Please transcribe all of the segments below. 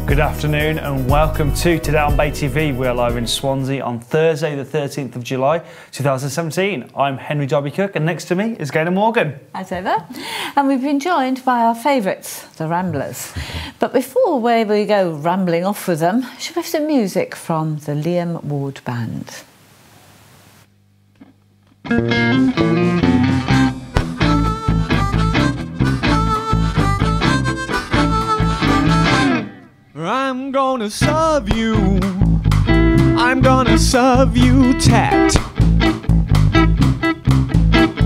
Good afternoon and welcome to Today on BayTV. We are live in Swansea on Thursday the 13th of July 2017. I'm Henry Dobby Cook and next to me is Gaynor Morgan. As ever. And we've been joined by our favourites, the Ramblers. But before we go rambling off with them, should we have some music from the Liam Ward Band? I'm gonna serve you. I'm gonna serve you tat.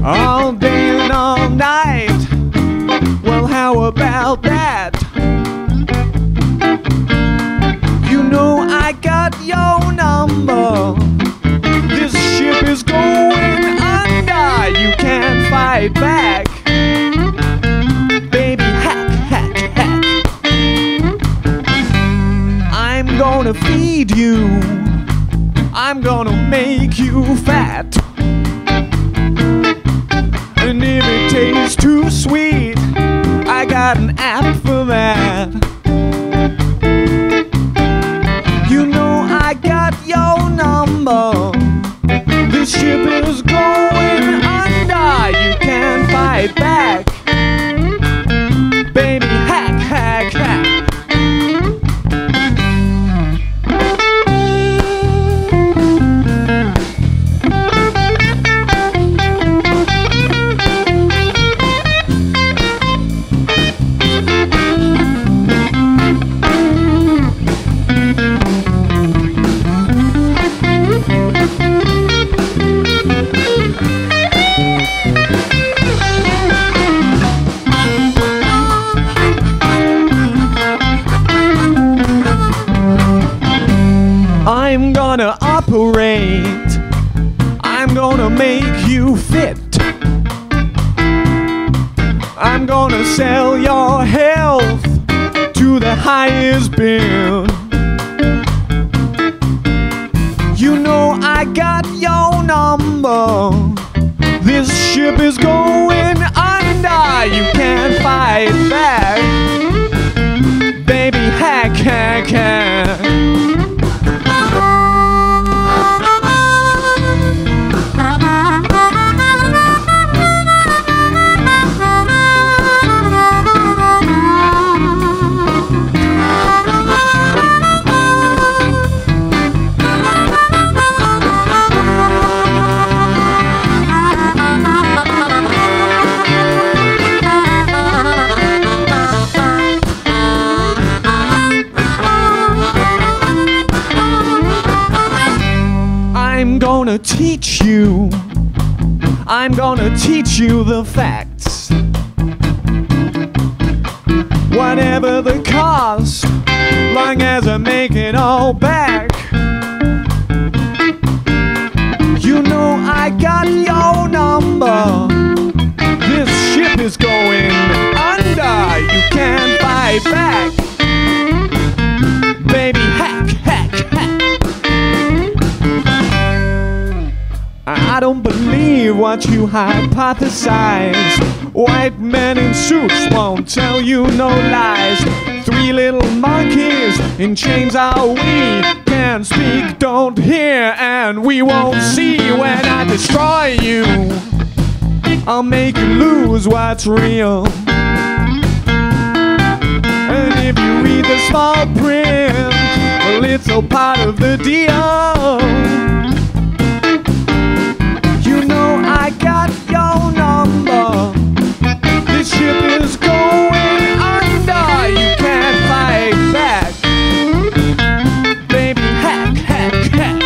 All day and all night. Well, how about that? You know I got your number. This ship is going under. You can't fight back. Baby, hack, hack, hack. I'm gonna feed you. I'm gonna make you fat. And if it tastes too sweet, I got an app for that. You know I got your number. This ship is going under. You can't fight back. Baby, hack, hack, hack. I'm gonna operate. I'm gonna make you fit. I'm gonna sell your health to the highest bid. You know I got your number. This ship is going under. You can't fight back. Baby, hack, hack, hack. I'm gonna teach you. I'm gonna teach you the facts. Whatever the cost, long as I make it all back. You know I got your number. This ship is going under. You can't fight back. Baby, hack, hack, hack. I don't believe what you hypothesize. White men in suits won't tell you no lies. Three little monkeys in chains are we. Can't speak, don't hear, and we won't see. When I destroy you, I'll make you lose what's real. And if you read the small print, well, it's all part of the deal. You know I got your number. This ship is going under. You can't fight back. Baby, hack, hack, hack.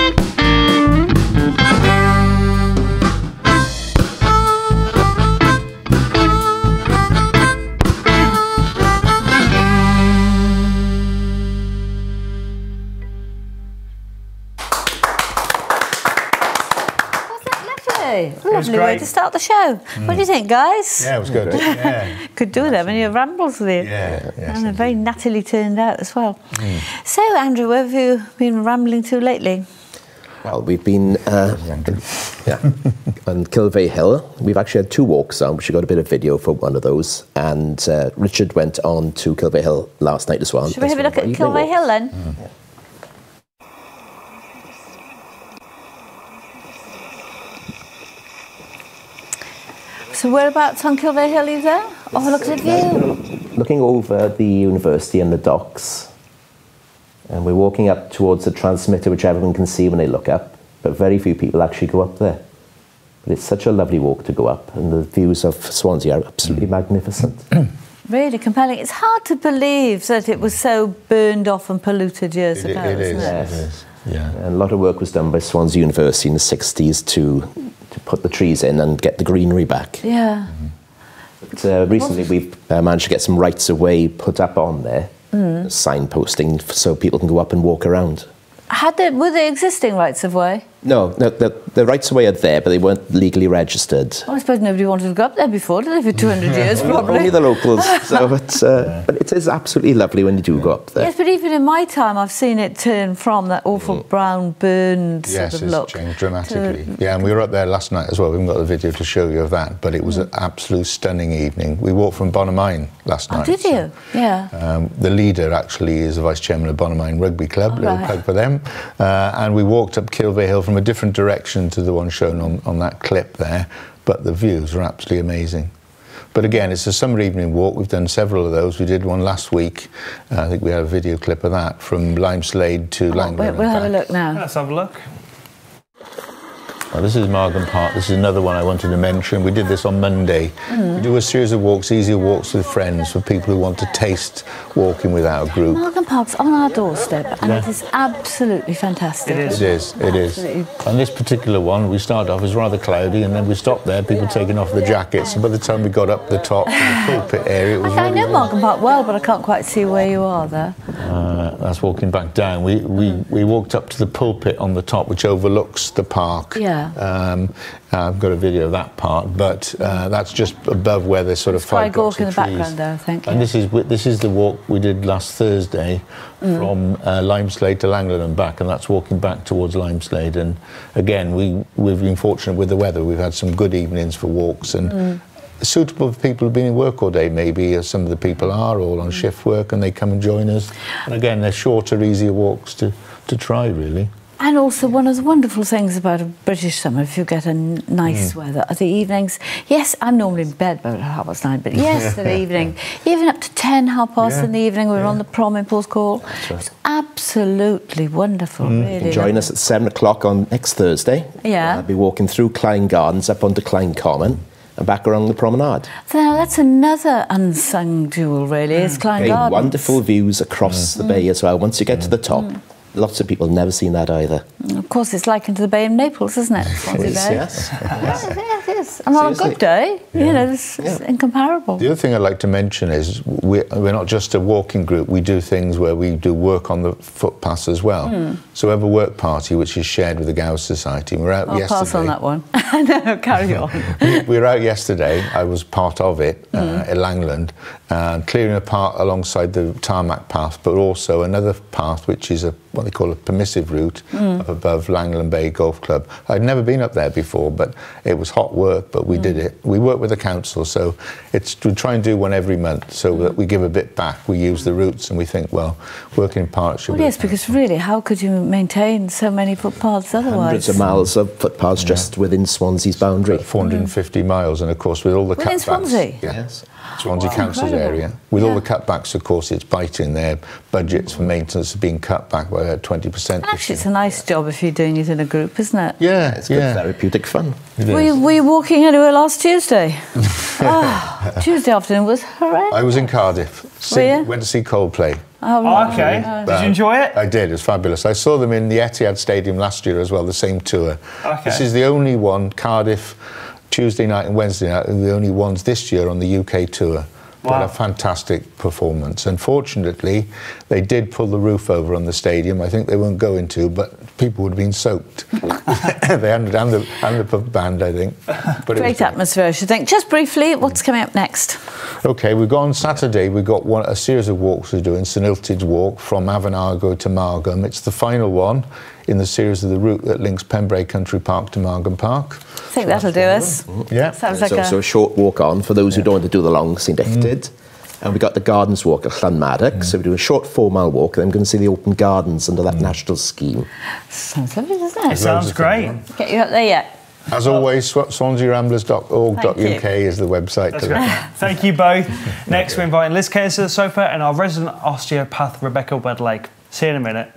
Lovely way to start the show. What do you think, guys? Yeah, it was good. Yeah. Could do them and your rambles with you. Yeah, yes, and they're very nattily turned out as well. So, Andrew, where have you been rambling to lately? Well, we've been Yeah. On Kilvey Hill, we've actually had 2 walks on. We should got a bit of video for one of those. And Richard went on to Kilvey Hill last night as well. Should we have a look at Kilvey Hill then? Yeah. So whereabouts on Kilvey Hill are you there? Oh, look at the view. Looking over the university and the docks. And we're walking up towards the transmitter, which everyone can see when they look up. But very few people actually go up there. But it's such a lovely walk to go up. And the views of Swansea are absolutely magnificent. Really compelling. It's hard to believe that it was so burned off and polluted years ago, It isn't is. it? It is. Yeah. And a lot of work was done by Swansea University in the 60s to put the trees in and get the greenery back. Yeah. But recently we've managed to get some rights of way put up on there, signposting, so people can go up and walk around. Were they existing rights of way? No, the rights of way are there, but they weren't legally registered. Well, I suppose nobody wanted to go up there before, did they, for 200 years, probably? Only the locals. So but it is absolutely lovely when you do go up there. Yes, but even in my time, I've seen it turn from that awful brown, burned sort of look. Yes, it's changed dramatically. Yeah, and we were up there last night as well. We haven't got the video to show you of that, but it was an absolute stunning evening. We walked from Bonamine last night. Oh, did you? Yeah. The leader actually is the vice chairman of Bonamine Rugby Club, little plug for them. And we walked up Kilvey Hill from a different direction to the one shown on that clip there, but the views are absolutely amazing. But again, it's a summer evening walk. We've done several of those. We did one last week. I think we had a video clip of that from Limeslade to Langland. We'll have a look now. Let's have a look. Well, this is Margam Park. This is another one I wanted to mention. We did this on Monday. We do a series of walks, easier walks with friends for people who want to taste walking without a group. Margam Park's on our doorstep, and it is absolutely fantastic. It is. It is, it is. And this particular one, we started off as rather cloudy, and then we stopped there, people taking off the jackets, and by the time we got up the top to the pulpit area, it was I really know Margam Park well, but I can't quite see where you are there. that's walking back down. We walked up to the pulpit on the top, which overlooks the park. Yeah. I've got a video of that part, but that's just above where there's sort of Sky 5 blocks Gork in of the trees. background there, I think. And this is the walk we did last Thursday from Limeslade to Langland and back, and that's walking back towards Limeslade. And again, we've been fortunate with the weather. We've had some good evenings for walks and suitable for people who've been in work all day, maybe, as some of the people are all on shift work, and they come and join us. And again, they're shorter, easier walks to try, really. And also, one of the wonderful things about a British summer, if you get a nice weather, are the evenings. Yes, I'm normally in bed by 9:30, but yesterday evening, even up to 10, 10:30 in the evening, we were on the prom in Porthcawl. Right. It's absolutely wonderful, really. Join us at 7 o'clock on next Thursday. Yeah. I'll be walking through Klein Gardens up onto Klein Common and back along the promenade. So now that's another unsung jewel, really, is Klein Again, Gardens. wonderful views across the bay as well. Once you get to the top, lots of people have never seen that either. Of course, it's likened to the Bay of Naples, isn't it? Swansea Bay. Yes. Yes, it is. And on a good day, you know, it's incomparable. The other thing I'd like to mention is we're not just a walking group. We do things where we do work on the footpaths as well. So we have a work party which is shared with the Gowers Society. We're out yesterday. I'll pass on that one. No, carry on. We were out yesterday. I was part of it at Langland, clearing a part alongside the tarmac path, but also another path which is what they call a permissive route up above Langland Bay Golf Club. I'd never been up there before, but it was hot work, but we did it. We work with the council, so we try and do one every month so that we give a bit back. We use the routes and we think, well, working in partnership. Well, yes, because really, how could you maintain so many footpaths otherwise? Hundreds of miles of footpaths just within Swansea's boundary. 450 miles, and of course with all the Within cutbacks. Swansea? Yes. Swansea Council's area. With all the cutbacks, of course, it's biting. Their budgets for maintenance are being cut back by about 20%. Actually, it's a nice job if you're doing it in a group, isn't it? Yeah, It's good therapeutic fun. Were you walking anywhere last Tuesday? Tuesday afternoon was horrendous. I was in Cardiff. Went to see Coldplay. Oh, right. Okay. Did you enjoy it? I did. It was fabulous. I saw them in the Etihad Stadium last year as well, the same tour. Okay. This is the only one, Cardiff, Tuesday night and Wednesday night, are the only ones this year on the UK tour. But Wow. a fantastic performance. Unfortunately, they did pull the roof over on the stadium. I think they weren't going to, but people would have been soaked. They and the band, I think. But Great atmosphere, I should think. Just briefly, what's coming up next? Okay, we've got on Saturday, we've got a series of walks we're doing, St Illtyd's Walk from Avonargo to Margam. It's the final one in the series of the route that links Pembrey Country Park to Margam Park. I think that'll do us. Yeah. Sounds like So a short walk on for those who don't want to do the long St Illtyd. And we got the Gardens Walk at Llanmaddock, so we do a short 4-mile walk, and then we're going to see the open gardens under that national scheme. Sounds lovely, doesn't it? It sounds great. Get you up there yet? As always, swansea-ramblers.org.uk is the website. Thank you both. Next, we're inviting Liz Keynes to the sofa and our resident osteopath, Rebecca Wedlake. See you in a minute.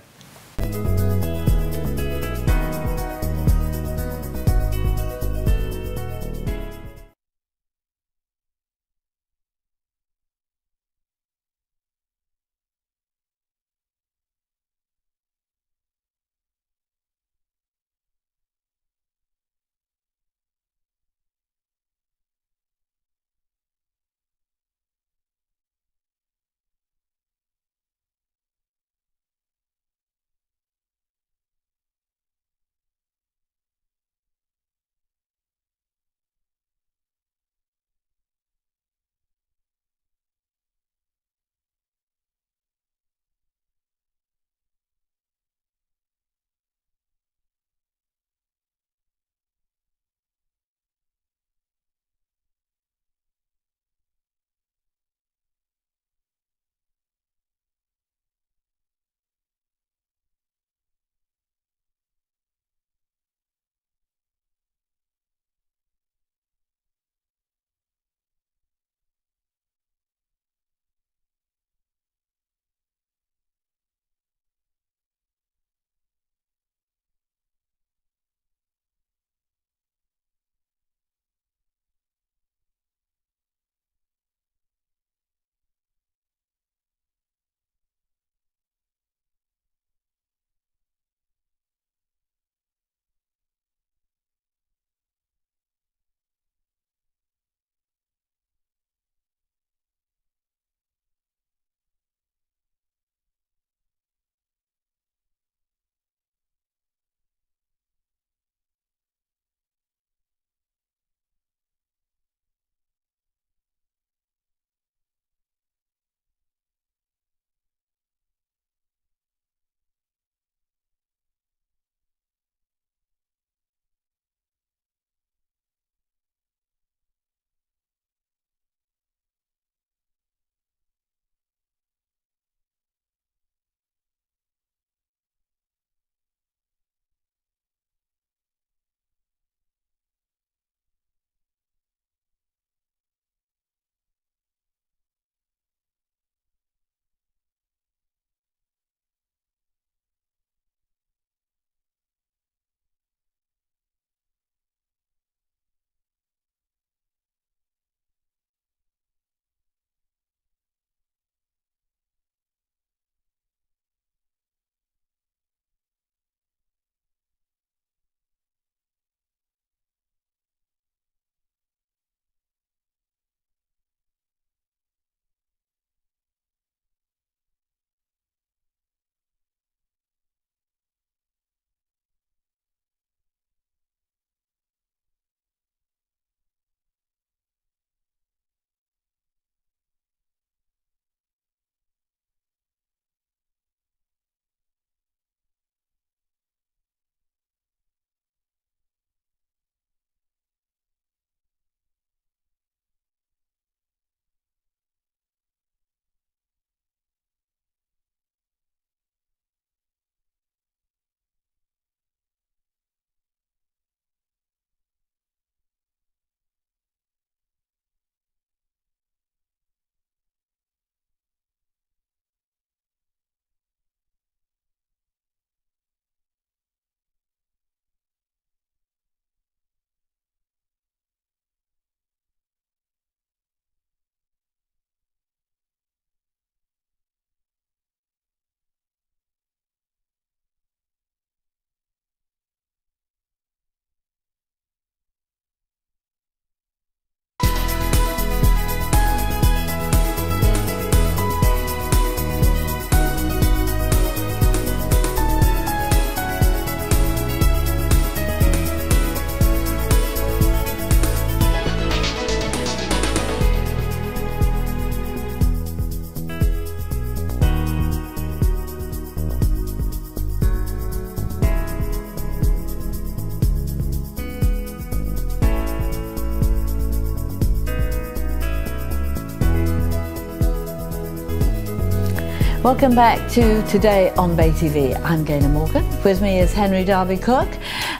Welcome back to Today on BayTV. I'm Gaynor Morgan. With me is Henry Darby-Cook,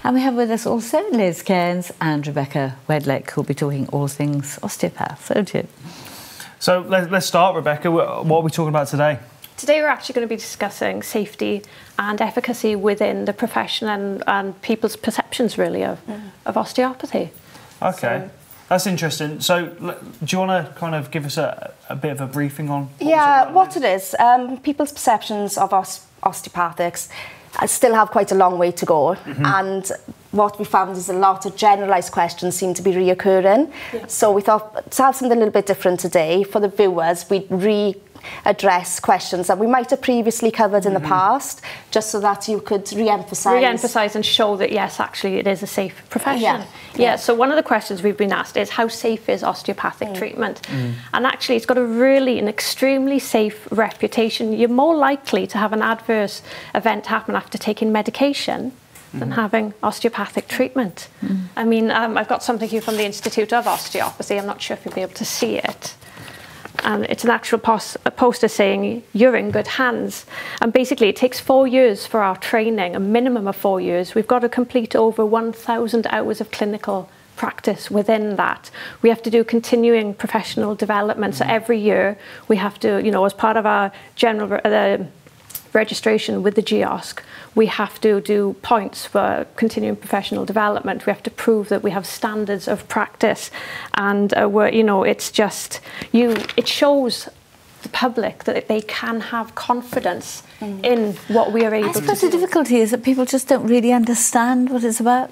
and we have with us also Liz Cairns and Rebecca Wedlake, who'll be talking all things osteopath, won't you? So let's start, Rebecca. What are we talking about today? Today we're actually going to be discussing safety and efficacy within the profession and people's perceptions, really, of osteopathy. Okay. So, that's interesting. So, do you want to kind of give us a bit of a briefing on? What it is. People's perceptions of osteopathics still have quite a long way to go, and what we found is a lot of generalised questions seem to be reoccurring. Yeah. So we thought to have something a little bit different today for the viewers, we'd address questions that we might have previously covered in the past, just so that you could re-emphasise and show that yes, actually it is a safe profession. Yeah. So one of the questions we've been asked is how safe is osteopathic treatment? And actually it's got an extremely safe reputation. You're more likely to have an adverse event happen after taking medication than having osteopathic treatment. I mean, I've got something here from the Institute of Osteopathy. I'm not sure if you'll be able to see it. And it's an actual poster saying, you're in good hands. And basically it takes 4 years for our training, a minimum of 4 years. We've got to complete over 1,000 hours of clinical practice within that. We have to do continuing professional development. So every year we have to, as part of our general registration with the GIOSC, we have to do points for continuing professional development. We have to prove that we have standards of practice, and it's just it shows the public that they can have confidence in what we are able to do. I suppose the difficulty is that people just don't really understand what it's about.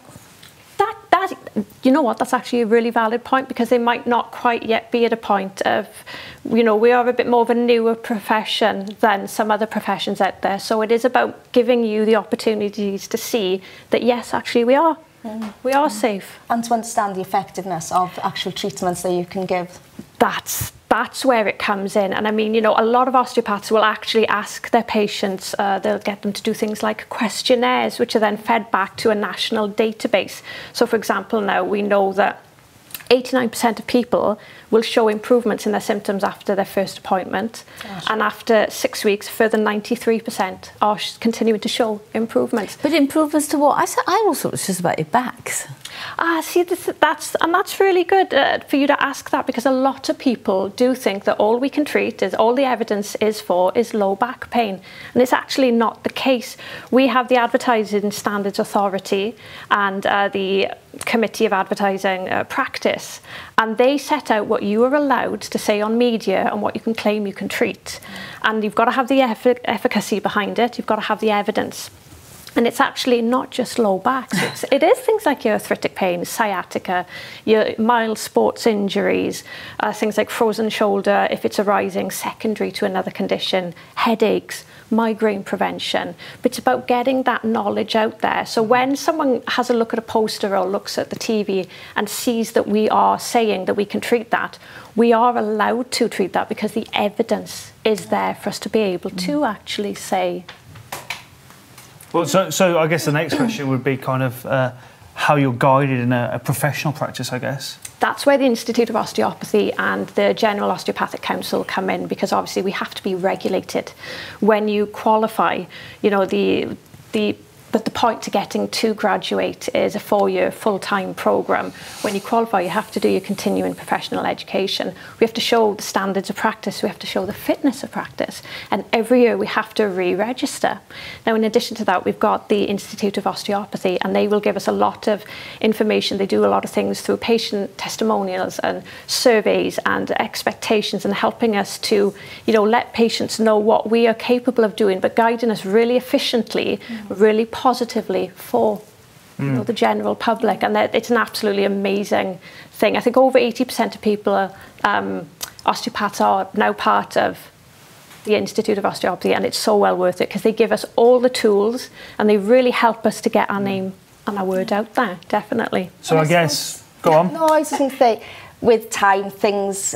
You know what, that's actually a really valid point, because they might not quite yet be at a point of, we are a bit more of a newer profession than some other professions out there. So it is about giving you the opportunities to see that, yes, actually we are safe. And to understand the effectiveness of actual treatments that you can give. That's where it comes in. And I mean, a lot of osteopaths will actually ask their patients, they'll get them to do things like questionnaires, which are then fed back to a national database. So for example, now we know that 89% of people will show improvements in their symptoms after their first appointment. Gosh. And after 6 weeks, further 93% are continuing to show improvements. But improvements to what? I always thought it was just about your backs. See, that's really good for you to ask that, because a lot of people do think that all we can treat all the evidence is low back pain, and it's actually not the case. We have the Advertising Standards Authority and the Committee of Advertising Practice, and they set out what you are allowed to say on media and what you can claim you can treat, and you've got to have the efficacy behind it. You've got to have the evidence. And it's actually not just low backs. It is things like your arthritic pain, sciatica, your mild sports injuries, things like frozen shoulder if it's arising secondary to another condition, headaches, migraine prevention. But it's about getting that knowledge out there. So when someone has a look at a poster or looks at the TV and sees that we are saying that we can treat that, we are allowed to treat that, because the evidence is there for us to be able to actually say. Well, so I guess the next question would be kind of how you're guided in a professional practice, I guess. That's where the Institute of Osteopathy and the General Osteopathic Council come in, because obviously we have to be regulated. When you qualify, but the point to getting to graduate is a 4-year full-time programme. When you qualify, you have to do your continuing professional education. We have to show the standards of practice. We have to show the fitness of practice. And every year we have to re-register. Now, in addition to that, we've got the Institute of Osteopathy, and they will give us a lot of information. They do a lot of things through patient testimonials and surveys and expectations, and helping us to, let patients know what we are capable of doing, but guiding us really efficiently, really positively for the general public. And it's an absolutely amazing thing. I think over 80% of people, osteopaths, are now part of the Institute of Osteopathy, and it's so well worth it, because they give us all the tools and they really help us to get our name and our word out there, definitely. So I guess, go on. No, I was just going to say, with time, things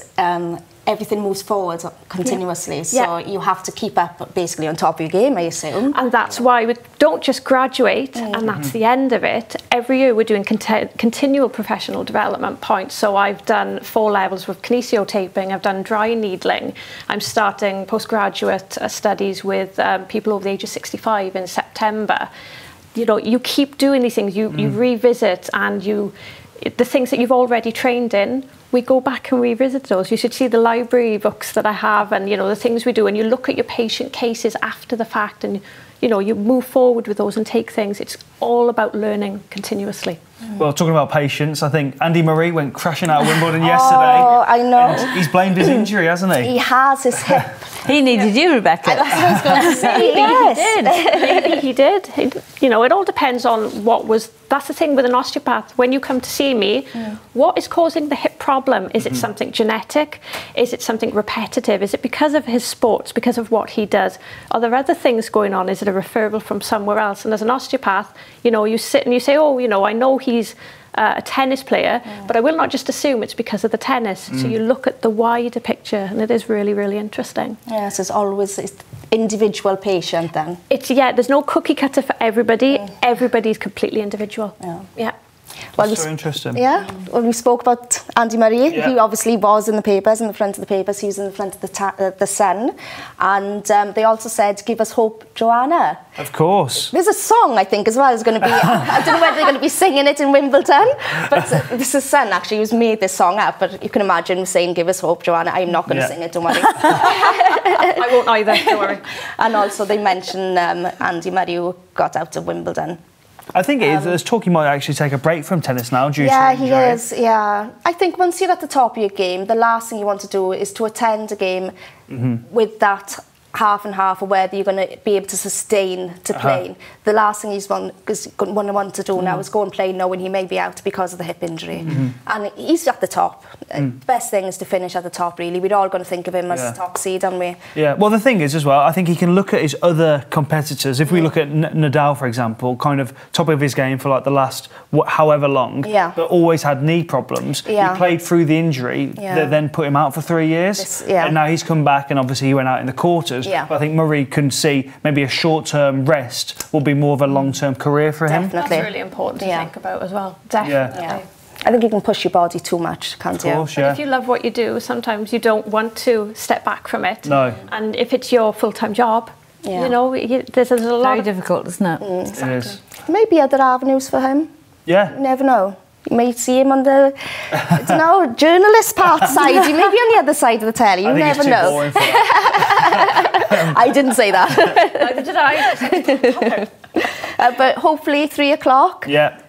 everything moves forward continuously. So you have to keep up basically on top of your game, I assume. And that's why we don't just graduate and that's the end of it. Every year we're doing continual professional development points. So I've done 4 levels with kinesiotaping, I've done dry needling, I'm starting postgraduate studies with people over the age of 65 in September. You know, you keep doing these things, you revisit, and the things that you've already trained in, we go back and revisit those. You should see the library books that I have, and you know, the things we do, and you look at your patient cases after the fact, and you know, you move forward with those and take things. It's all about learning continuously. Well, talking about patience, I think Andy Murray went crashing out of Wimbledon yesterday. Oh, I know. And he's blamed his injury, hasn't he? He has his hip. He needed you, Rebecca. That's what I was going to say. Yes. Maybe he did. You know, it all depends on what was. That's the thing with an osteopath. When you come to see me, what is causing the hip problem? Is it something genetic? Is it something repetitive? Is it because of his sports, because of what he does? Are there other things going on? Is it a referral from somewhere else? And as an osteopath, you know, you sit and you say, oh, you know, I know he's a tennis player, but I will not just assume it's because of the tennis. So you look at the wider picture, and it is really, really interesting. Yes, it's always individual patient then. There's no cookie cutter for everybody. Everybody's completely individual. Yeah. Well, so interesting. Yeah, well, we spoke about Andy Murray. He obviously was in the papers, in the front of the papers. He was in the front of the Sun. And they also said, give us hope, Joanna. Of course. There's a song, I think, as well. Is going to be, I don't know whether they're going to be singing it in Wimbledon, but this is Sun, actually, who's made this song up. But you can imagine saying, give us hope, Joanna. I'm not going to sing it, don't worry. I won't either, don't worry. And also they mentioned Andy Murray, who got out of Wimbledon. I think there's talk he might actually take a break from tennis now due to injury. He is, I think once you're at the top of your game, the last thing you want to do is to attend a game with that half and half, or whether you're going to be able to sustain to playing. The last thing he's want to do now is go and play knowing he may be out because of the hip injury. And he's at the top. Best thing is to finish at the top, really. We're all going to think of him as the top seed, aren't we? Yeah, well, the thing is as well, I think he can look at his other competitors. If we look at Nadal, for example, kind of top of his game for like the last however long, but always had knee problems. He played through the injury that then put him out for 3 years. And now he's come back, and obviously he went out in the quarters. But I think Murray can see maybe a short-term rest will be more of a long-term career for him. Definitely. That's really important to think about as well. Definitely. I think you can push your body too much, can't you? Of course, But if you love what you do, sometimes you don't want to step back from it. No. And if it's your full-time job, you know, there's a lot Very difficult, isn't it? Exactly. It is. Maybe other avenues for him. Yeah. You never know. You may see him on the, I don't know, journalist part side. He may be on the other side of the telly. You never know. Boring for that. I didn't say that. Neither did I. But hopefully 3 o'clock. Yeah.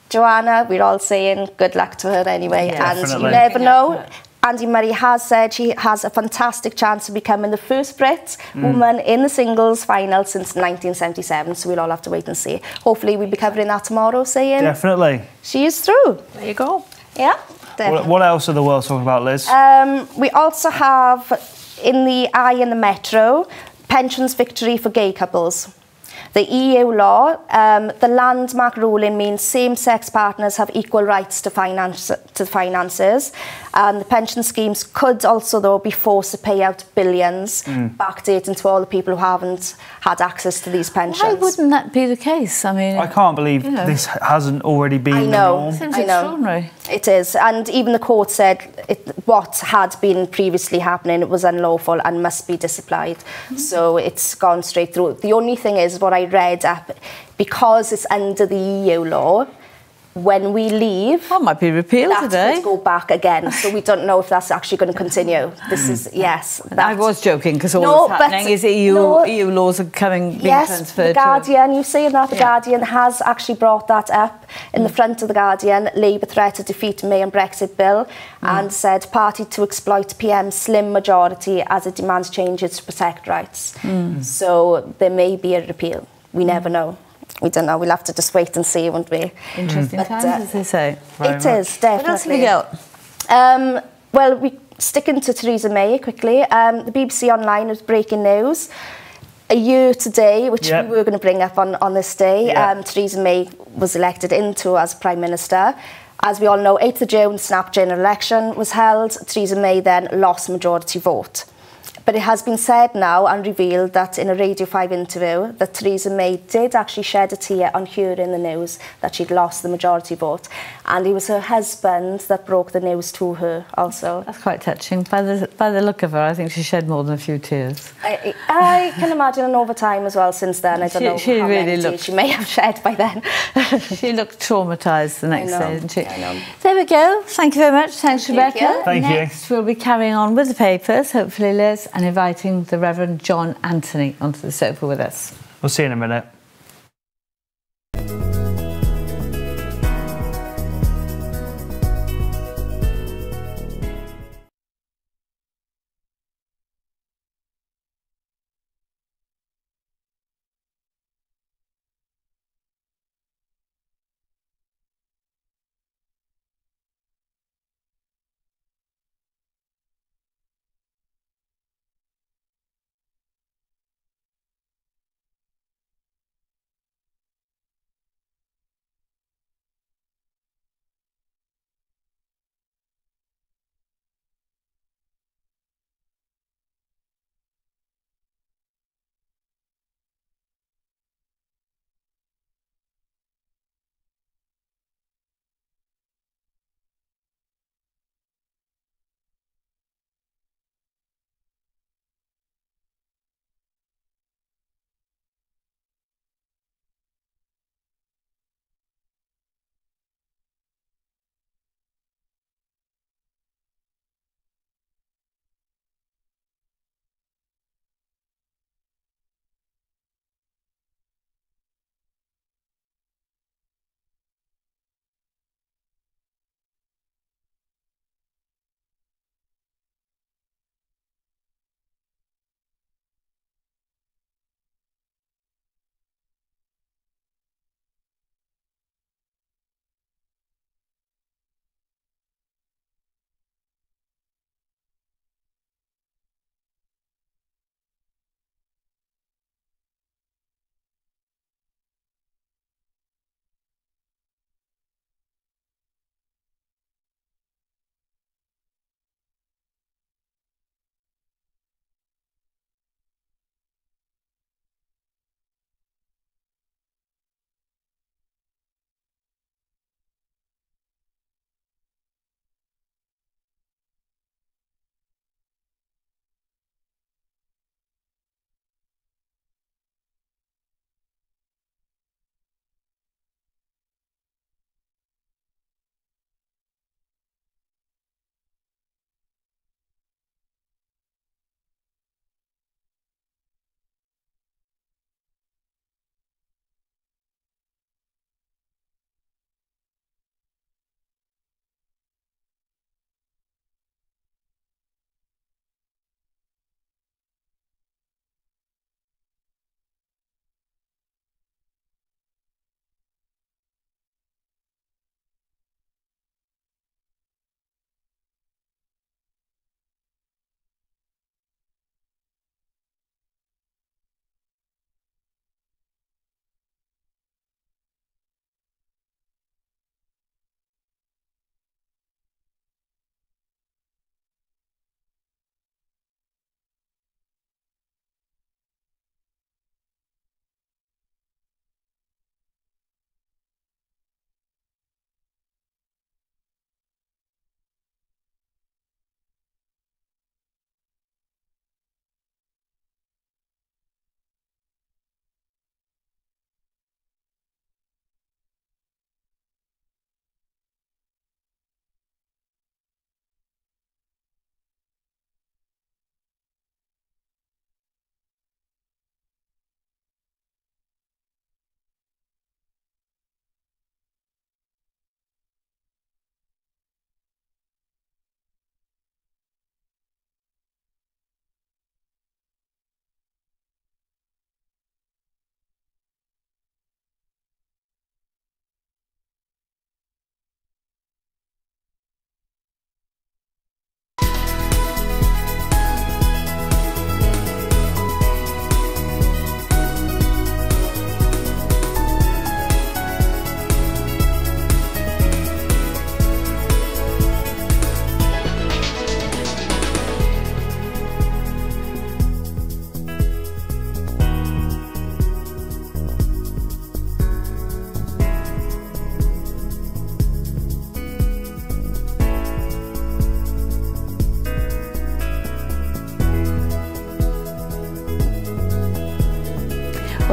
Joanna, we're all saying good luck to her anyway. And Definitely. you never know. Andy Murray has said she has a fantastic chance of becoming the first Brit woman in the singles final since 1977. So we'll all have to wait and see. Hopefully we'll be covering that tomorrow, saying Definitely. she is through. There you go. Yeah, definitely. What else are the world talking about, Liz? We also have, in the Eye and the Metro, pensions victory for gay couples. The EU law, the landmark ruling means same-sex partners have equal rights to finances. And the pension schemes could also, though, be forced to pay out billions, backdating to all the people who haven't had access to these pensions. Why wouldn't that be the case? I mean, I can't believe this hasn't already been the norm. Seems extraordinary. It is, and even the court said what had been previously happening, it was unlawful and must be disapplied. So it's gone straight through. The only thing is, what I read up, because it's under the EU law, when we leave, that might be repealed today. That could go back again. So we don't know if that's actually going to continue. This is, yes. I was joking, because all that's happening is EU laws are being transferred. The Guardian, you're saying that, the Guardian has actually brought that up in the front of the Guardian. Labour threat to defeat May and Brexit bill and said party to exploit PM's slim majority as it demands changes to protect rights. So there may be a repeal. We never know. We don't know. We'll have to just wait and see, won't we? Interesting times, as they say. It is, definitely. What else have we got? Well, we sticking to Theresa May quickly. The BBC Online was breaking news. A year today, which we were going to bring up on this day, Theresa May was elected into as Prime Minister. As we all know, 8th of June, snap general election was held. Theresa May then lost majority vote. But it has been said now and revealed that in a Radio 5 interview that Theresa May did actually shed a tear on hearing the news that she'd lost the majority vote. And it was her husband that broke the news to her also. That's quite touching. By the look of her, I think she shed more than a few tears. I can imagine, and over time as well since then. I don't know how many tears she may have shed by then. She looked traumatised the next day, didn't she? I know. There we go. Thank you very much. Thanks, Rebecca. Thank you. Next, we'll be carrying on with the papers, hopefully, Liz, and inviting the Rev John Anthony onto the sofa with us. We'll see you in a minute.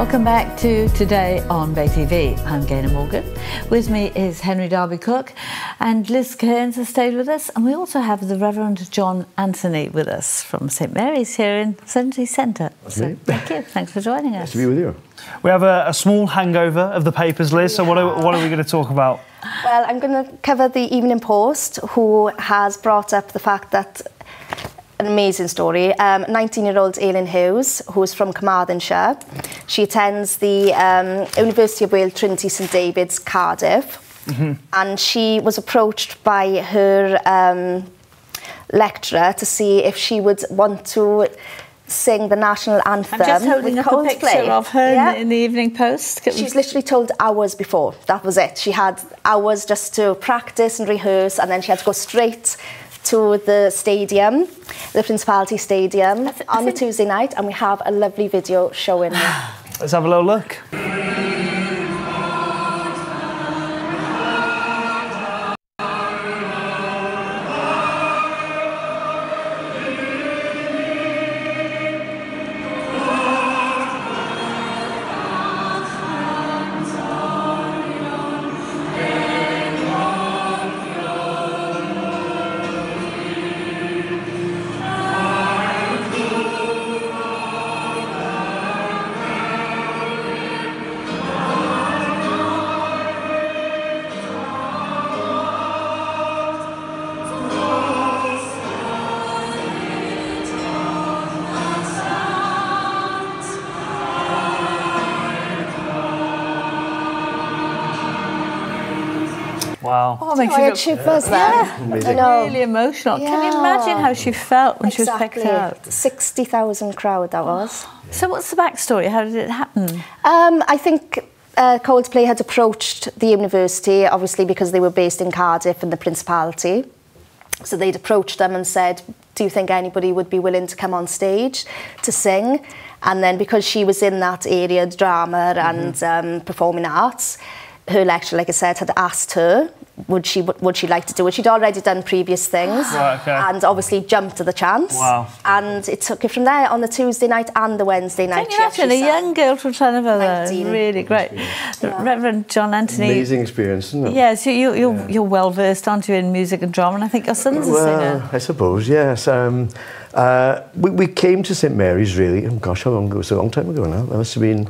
Welcome back to Today on BayTV. I'm Gaynor Morgan. With me is Henry Darby Cook and Liz Kearns has stayed with us, and we also have the Rev John Anthony with us from St Mary's here in Swansea Centre. So thank you. Thanks for joining us. Nice to be with you. We have a small hangover of the papers, Liz, so what are we going to talk about? Well, I'm going to cover the Evening Post, who has brought up the fact that an amazing story. 19-year-old Aileen Hughes, who's from Carmarthenshire. She attends the University of Wales Trinity St David's, Cardiff, and she was approached by her lecturer to see if she would want to sing the national anthem. I'm just holding up a picture of her in the Evening Post. She's literally told hours before. That was it. She had hours just to practice and rehearse, and then she had to go straight to the stadium, the Principality Stadium, on a Tuesday night, and we have a lovely video showing her. Let's have a little look. Wow. Oh, makes you shivers there. Really emotional. Yeah. Can you imagine how she felt when she was picked out? 60,000 crowd that was. So what's the backstory? How did it happen? I think Coldplay had approached the university, obviously because they were based in Cardiff and the Principality. So they'd approached them and said, do you think anybody would be willing to come on stage to sing? And then because she was in that area, drama and performing arts, her lecturer, like I said, had asked her would she like to do it. She'd already done previous things, and obviously jumped to the chance. Wow. And it took it from there on the Tuesday night and the Wednesday night. Can you imagine a young girl from Llanfair? Really great. Yeah. Reverend John Anthony. Amazing experience, isn't it? Yes, you're well versed, aren't you, in music and drama? And I think your son's a singer. I suppose, yes. We came to St Mary's really. Oh gosh, how long ago? It was a long time ago now. That must have been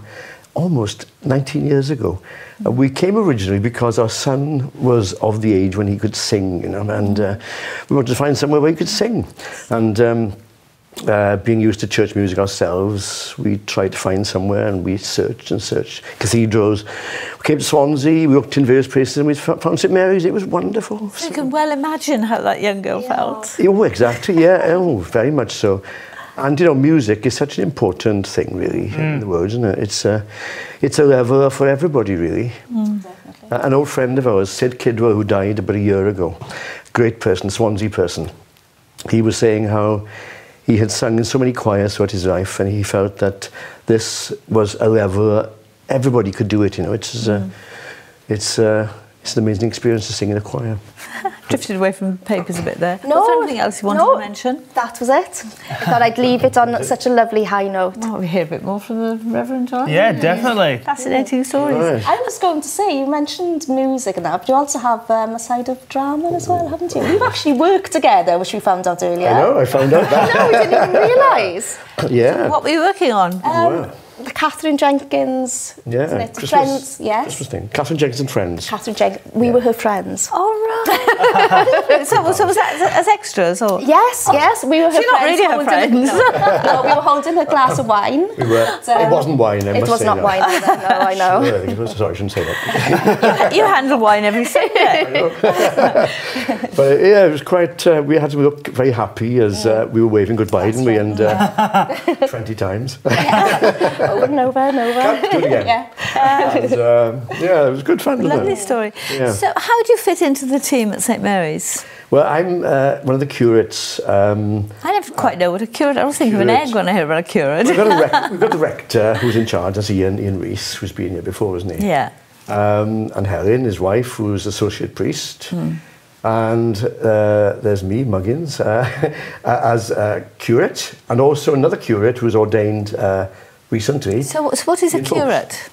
almost 19 years ago. We came originally because our son was of the age when he could sing, you know, and we wanted to find somewhere where he could sing. And being used to church music ourselves, we tried to find somewhere, and we searched and searched. Cathedrals. We came to Swansea, we looked in various places, and we found St Mary's. It was wonderful. So you can well imagine how that young girl felt. Oh, exactly, yeah. Oh, very much so. And, you know, music is such an important thing, really, in the world, isn't it? It's a leveler for everybody, really. An old friend of ours, Sid Kidwell, who died about a year ago, great person, Swansea person, he was saying how he had sung in so many choirs throughout his life, and he felt that this was a leveler. Everybody could do it, you know. It's an amazing experience to sing in a choir. Drifted away from papers a bit there. No, was there anything else you wanted to mention? That was it. I thought I'd leave it on such a lovely high note. Well, we hear a bit more from the Reverend John. Yeah, definitely. Fascinating stories. Right. I was going to say, you mentioned music and that, but you also have a side of drama as well, haven't you? We've actually worked together, which we found out earlier. I know, I found out that. No, we didn't even realise. Yeah. What were you working on? The Catherine Jenkins, Yeah, Christmas, Friends, yes. Christmas thing. Catherine Jenkins and Friends. Catherine Jenkins, we were her friends. Oh, right. so was that as extras? Or? Yes, we were her She's friends. not really her friends. No, we were holding her glass of wine. We were. It wasn't wine, I must say. It was not wine either, no, I know. Sure, it was, sorry, I shouldn't say that. You handle wine every Sunday. But yeah, it was quite, we had to look very happy as we were waving goodbye, didn't we? And 20 times. Over and over and over. Do it again. Yeah. And, yeah, it was good fun. Lovely story. Yeah. So how do you fit into the team at St Mary's? Well, I'm one of the curates. I never quite know what a curate. I was thinking of an egg when I hear about a curate. We've got the rector who's in charge. That's Ian Rees, who's been here before, isn't he? Yeah. And Helen, his wife, who's associate priest. And there's me, Muggins, as curate, and also another curate who was ordained recently. So what is a curate?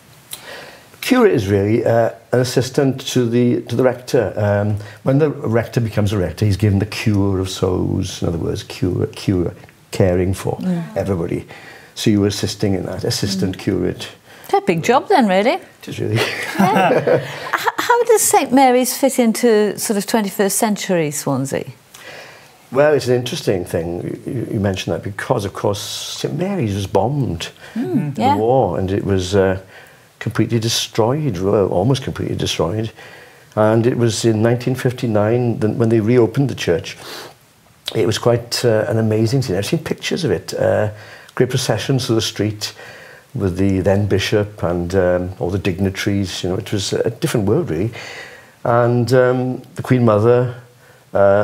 Curate is really an assistant to the rector. When the rector becomes a rector, he's given the cure of souls. In other words, cure, caring for everybody. So you were assisting in that, assistant curate. It's a big job then, really. It is really. Yeah. How does St Mary's fit into sort of 21st century Swansea? Well, it's an interesting thing you mentioned that, because, of course, St Mary's was bombed in the war, and it was completely destroyed, well, almost completely destroyed. And it was in 1959 when they reopened the church. It was quite an amazing scene. I've seen pictures of it. Great processions through the street with the then bishop and all the dignitaries. You know, it was a different world, really. And the Queen Mother,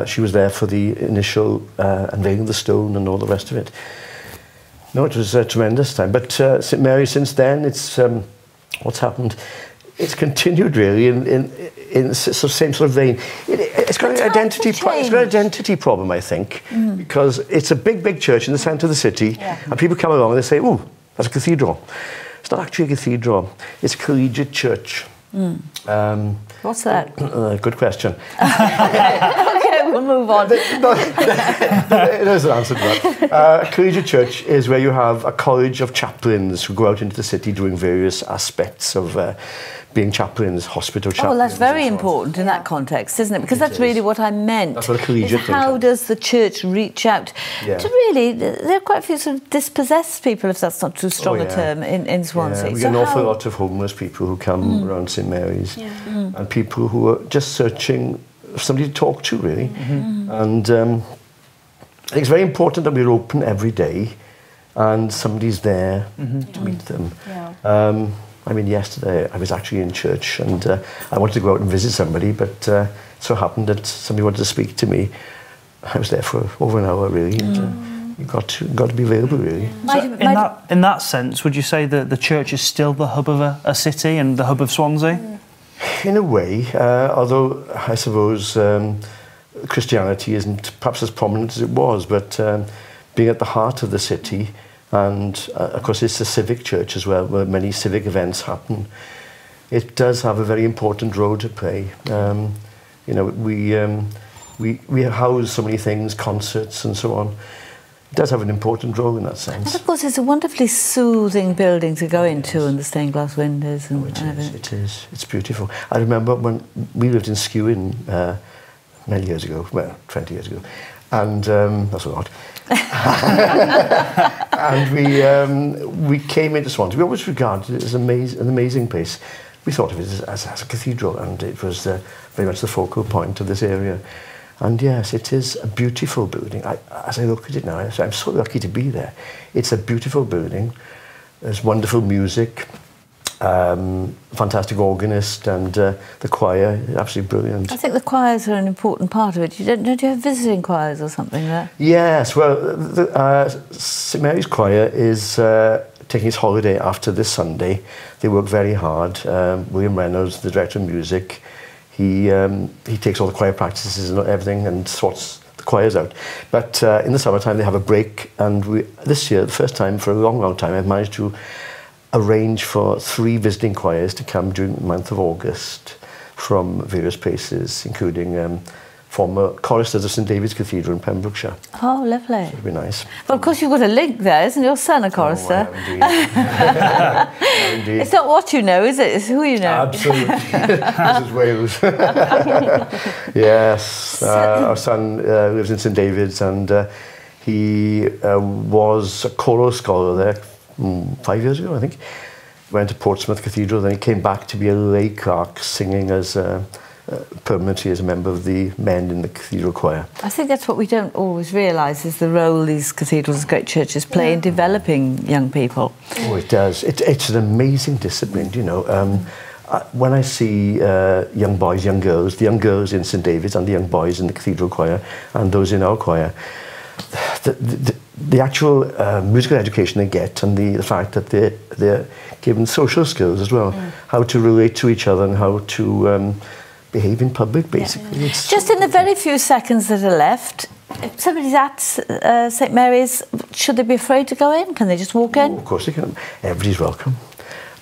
she was there for the initial unveiling of the stone and all the rest of it. No, it was a tremendous time. But St Mary, since then, it's what's happened. It's continued really in sort of same sort of vein. It's got an identity. It's got an identity problem, I think, because it's a big church in the centre of the city, and people come along and they say, "Ooh, that's a cathedral." It's not actually a cathedral. It's a collegiate church. What's that? Good question. Okay, we'll move on. There's an answer to that. A collegiate church is where you have a college of chaplains who go out into the city doing various aspects of being chaplains, hospital chaplains. Oh, that's very important in that context, isn't it? Because that's really what I meant. That's what a collegiate thing is. How does the church reach out to really... There are quite a few sort of dispossessed people, if that's not too strong a term, in Swansea. Yeah, we get an awful lot of homeless people who come around St Mary's, and people who are just searching for somebody to talk to, really. And I think it's very important that we're open every day and somebody's there to meet them. I mean, yesterday I was actually in church and I wanted to go out and visit somebody, but it so happened that somebody wanted to speak to me. I was there for over an hour, really. And, you've got to be available, really. So in that sense, would you say that the church is still the hub of a city and the hub of Swansea? In a way, although I suppose Christianity isn't perhaps as prominent as it was, but being at the heart of the city, and of course it's a civic church as well, where many civic events happen. It does have a very important role to play. You know, we house so many things, concerts and so on. It does have an important role in that sense. And of course it's a wonderfully soothing building to go into, and the stained glass windows and everything. It is. It's beautiful. I remember when we lived in Skewin many years ago, well, 20 years ago, and that's a lot. And we came into Swansea. We always regarded it as an amazing place. We thought of it as a cathedral, and it was very much the focal point of this area. And yes, it is a beautiful building. As I look at it now, I'm so lucky to be there. It's a beautiful building. There's wonderful music, fantastic organist, and the choir, absolutely brilliant. I think the choirs are an important part of it. Don't you have visiting choirs or something there? Yes, well, St Mary's Choir is taking its holiday after this Sunday. They work very hard. William Reynolds, the director of music, he takes all the choir practices and everything and sorts the choirs out. But in the summertime they have a break, and this year, the first time for a long time, I've managed to arrange for 3 visiting choirs to come during the month of August from various places, including former choristers of St David's Cathedral in Pembrokeshire. Oh, lovely. So it'd be nice. Well, of course, you've got a link there, isn't your son a chorister? Oh, indeed. It's not what you know, is it? It's who you know. Absolutely. This is Wales. Yes. Our son lives in St David's, and he was a choral scholar there 5 years ago, I think. Went to Portsmouth Cathedral, then he came back to be a lay clerk, singing as permanently as a member of the men in the cathedral choir. I think that's what we don't always realise, is the role these cathedrals, great churches, play in developing young people. Oh, it does. It's an amazing discipline, you know. When I see young boys, young girls, the young girls in St David's and the young boys in the cathedral choir and those in our choir, the actual musical education they get, and the fact that they're given social skills as well, how to relate to each other and how to behave in public, basically. Just in the very few seconds that are left, If somebody's at St Mary's, should they be afraid to go in? Can they just walk in? Oh, of course they can. Everybody's welcome.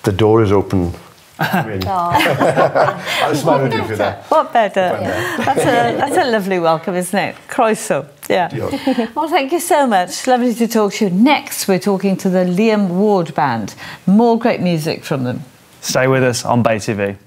The door is open. I'll smile at you for that. What better? That's a lovely welcome, isn't it? Croeso. Yeah. Well, thank you so much. Lovely to talk to you. Next, we're talking to the Liam Ward Band. More great music from them. Stay with us on BayTV.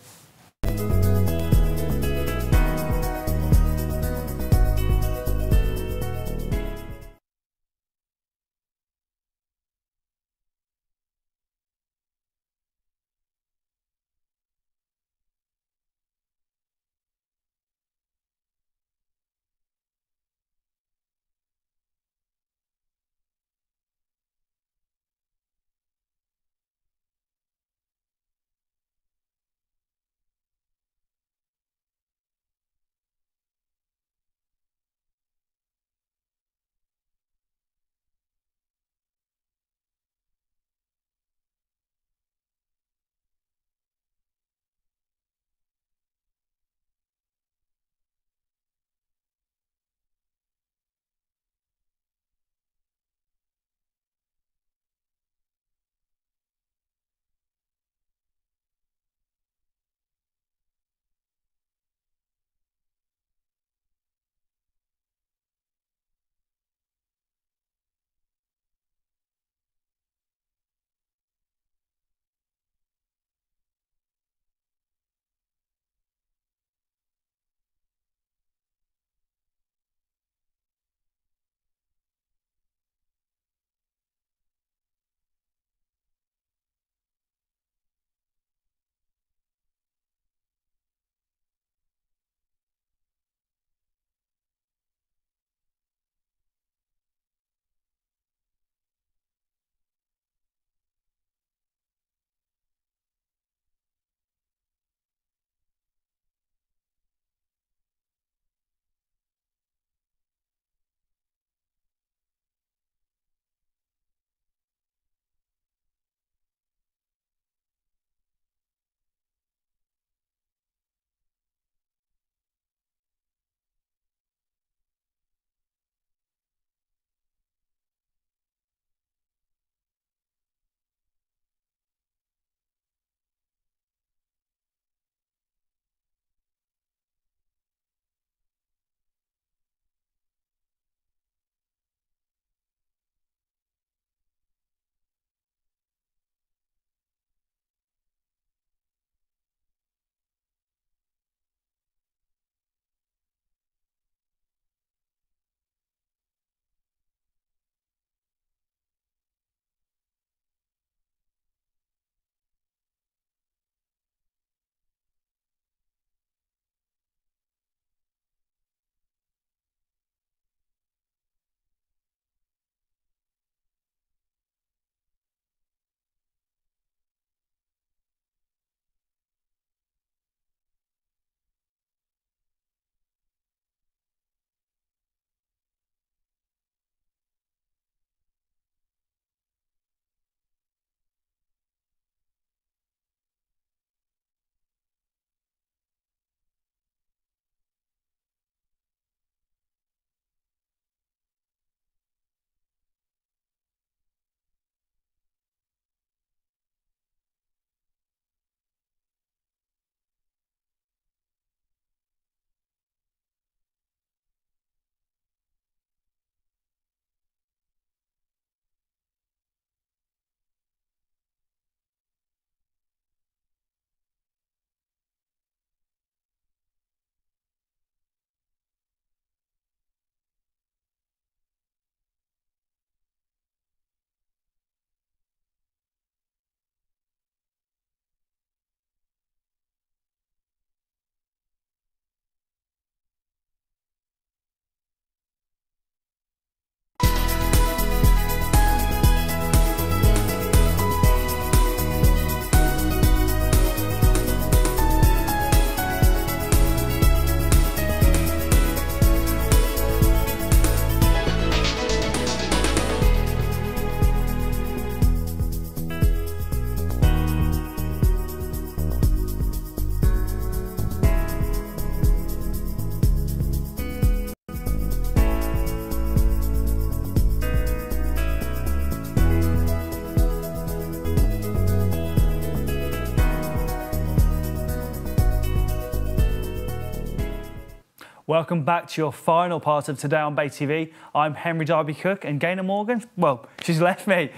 Welcome back to your final part of Today on BayTV. I'm Henry Darby Cook, and Gaynor Morgan, well, she's left me.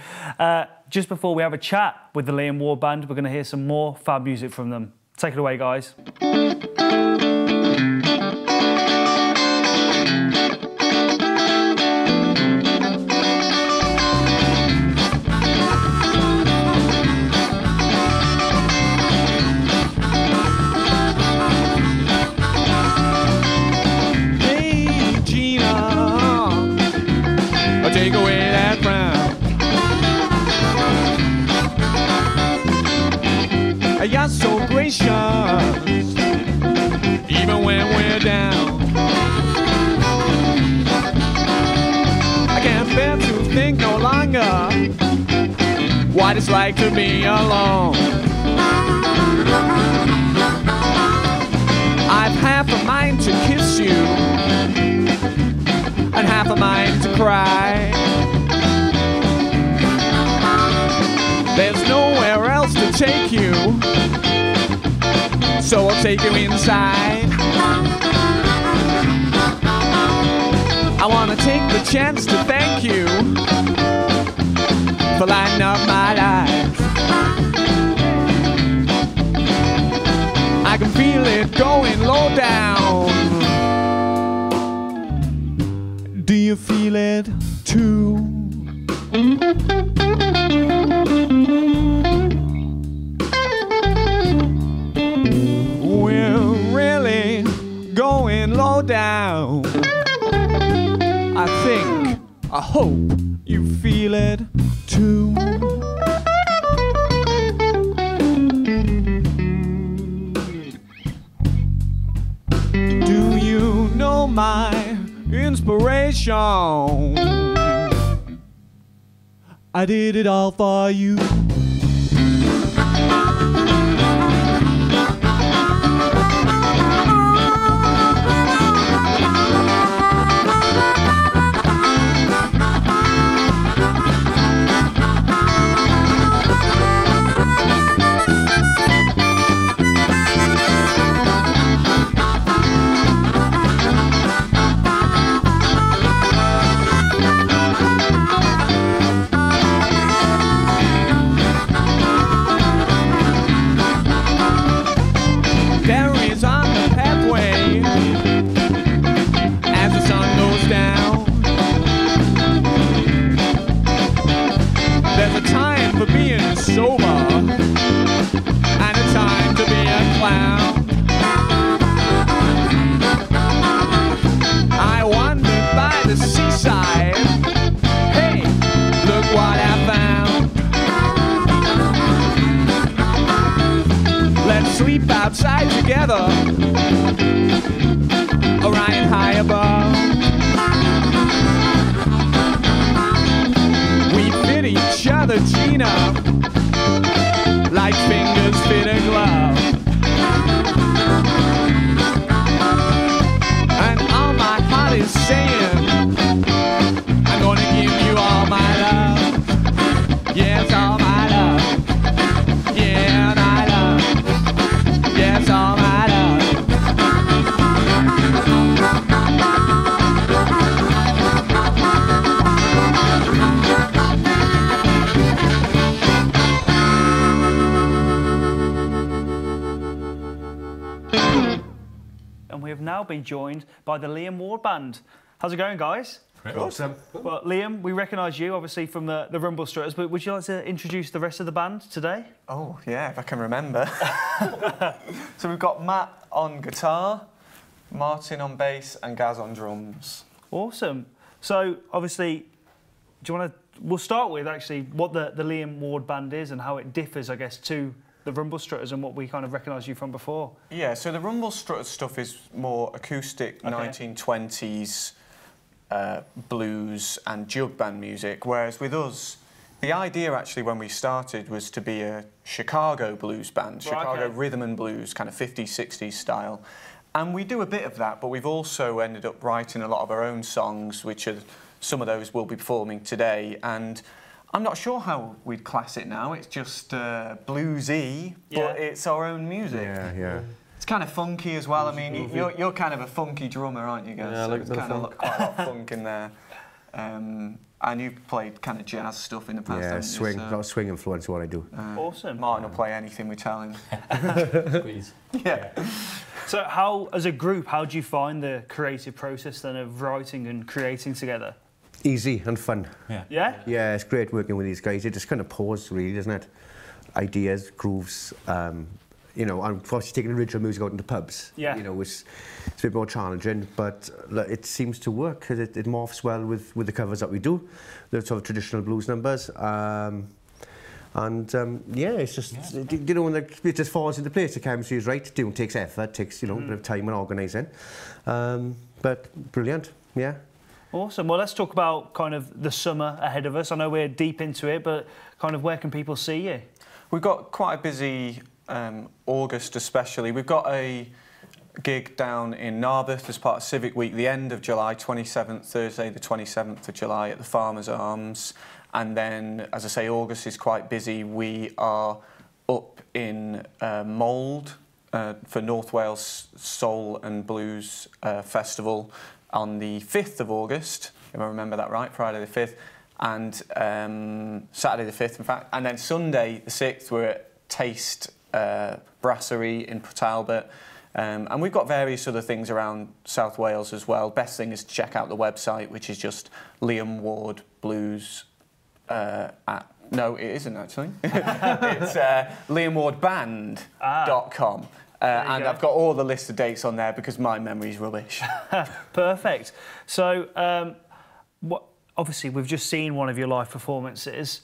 Just before we have a chat with the Liam Ward Band, we're going to hear some more fab music from them. Take it away, guys. Take away that frown. You're so gracious, even when we're down. I can't bear to think no longer what it's like to be alone. I've half a mind to kiss you and half a mind to cry. There's nowhere else to take you, so I'll take you inside. I wanna take the chance to thank you for lighting up my life. I can feel it going low down. Do you feel it too? We're really going low down. I hope you feel it too. Do you know my inspiration? I did it all for you. Sober, and a time to be a clown. I wandered by the seaside. Hey, look what I found. Let's sleep outside together, or riding high above. We fit each other, Gina, like fingers fit a glove. And all my heart is saying, I'm gonna give you all my love. Yes, all my love. Yeah, my love. Yes, all my love. And we have now been joined by the Liam Ward Band. How's it going, guys? Awesome. Well, Liam, we recognise you obviously from the Rumble Strutters, but would you like to introduce the rest of the band today? Oh, yeah, if I can remember. So we've got Matt on guitar, Martin on bass, and Gaz on drums. Awesome. So, obviously, do you want to... We'll start with, actually, what the Liam Ward Band is and how it differs, I guess, to the Rumble Strutters and what we kind of recognise you from before. Yeah, so the Rumble Strutters stuff is more acoustic, okay. 1920s blues and jug band music, whereas with us, the idea actually when we started was to be a Chicago blues band, Chicago rhythm and blues, kind of 50s, 60s style. And we do a bit of that, but we've also ended up writing a lot of our own songs, which are, some of those we'll be performing today. And I'm not sure how we'd class it now. It's just bluesy, but it's our own music. Yeah, yeah. It's kind of funky as well. I mean, you're kind of a funky drummer, aren't you, guys? Yeah, so like it's kind of quite a lot of funk in there. And you've played kind of jazz stuff in the past, haven't swing. you? A lot of swing influence is what I do. Awesome. Martin will play anything we tell him. Squeeze. Yeah. So how, as a group, how do you find the creative process then of writing and creating together? Easy and fun. Yeah. Yeah? Yeah, it's great working with these guys. It just kind of pours, really, doesn't it? Ideas, grooves. You know, I'm obviously taking original music out into pubs. Yeah. You know, it's a bit more challenging, but it seems to work because it morphs well with the covers that we do, the sort of traditional blues numbers. Yeah, it's just, you know, it just falls into place. The chemistry is right. It takes effort, takes, you know, a bit of time and organising. But brilliant, yeah. Awesome. Well, let's talk about kind of the summer ahead of us. I know we're deep into it, but kind of where can people see you? We've got quite a busy August especially. We've got a gig down in Narberth as part of Civic Week, the end of July, 27th, Thursday the 27th of July at the Farmers Arms. And then, as I say, August is quite busy. We are up in Mould for North Wales Soul and Blues Festival on the 5th of August, if I remember that right, Friday the 5th, and Saturday the 5th, in fact. And then Sunday the 6th, we're at Taste Brasserie in Port Talbot. And we've got various other things around South Wales as well. Best thing is to check out the website, which is just Liam Ward Blues no, it isn't actually. It's liamwardband.com. And I've got all the list of dates on there because my memory's rubbish. Perfect. So, obviously, we've just seen one of your live performances.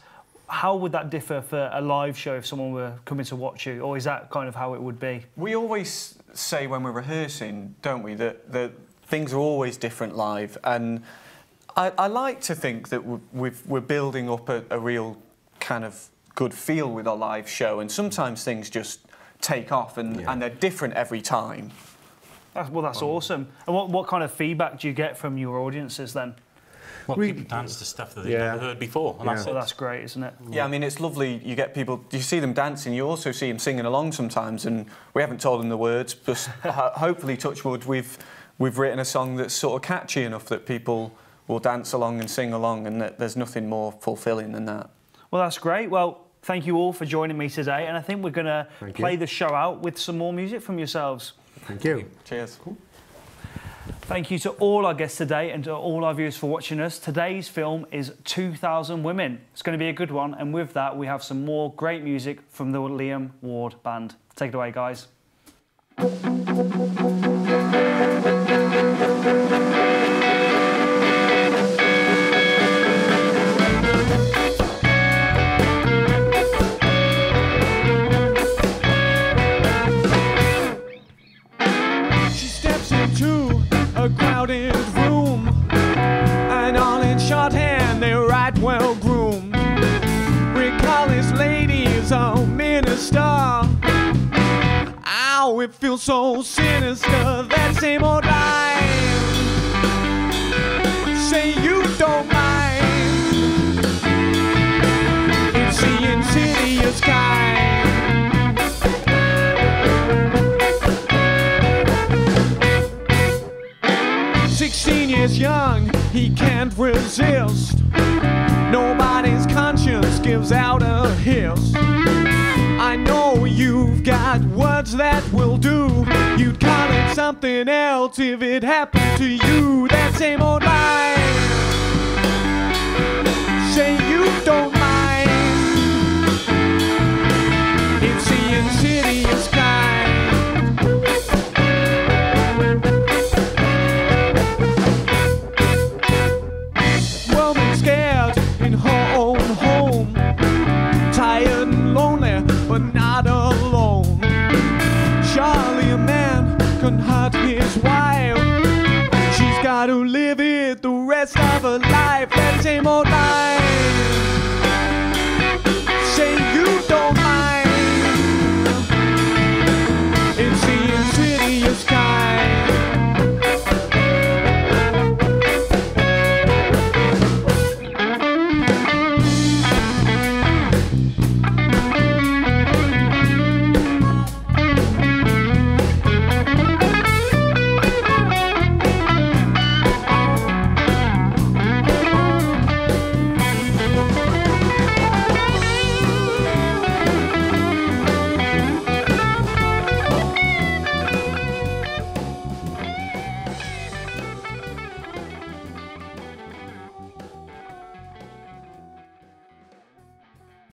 How would that differ for a live show if someone were coming to watch you, or is that kind of how it would be? We always say when we're rehearsing, don't we, that things are always different live, and I like to think that we're building up a real kind of good feel with our live show, and sometimes things just take off and they're different every time. That's awesome. And what kind of feedback do you get from your audiences then? Well, people dance to stuff that they've never heard before. And that's great, isn't it? Yeah, I mean, it's lovely. You get people, you see them dancing, you also see them singing along sometimes, and we haven't told them the words, but hopefully, touch wood, we've written a song that's sort of catchy enough that people will dance along and sing along, and that there's nothing more fulfilling than that. Well, that's great. Well, thank you all for joining me today, and I think we're going to play the show out with some more music from yourselves. Thank you. Cheers. Cool. Thank you to all our guests today and to all our viewers for watching us. Today's film is 2000 Women. It's going to be a good one, and with that we have some more great music from the Liam Ward Band. Take it away, guys. She steps into a crowded room, and all in shorthand they write well groomed. Recall this lady's a minister. Ow, it feels so sinister, that same old line. Say you don't mind, it's the insidious kind. 16 years young, he can't resist. Nobody's conscience gives out a hiss. I know you've got words that will do. You'd call it something else if it happened to you. That same old lie.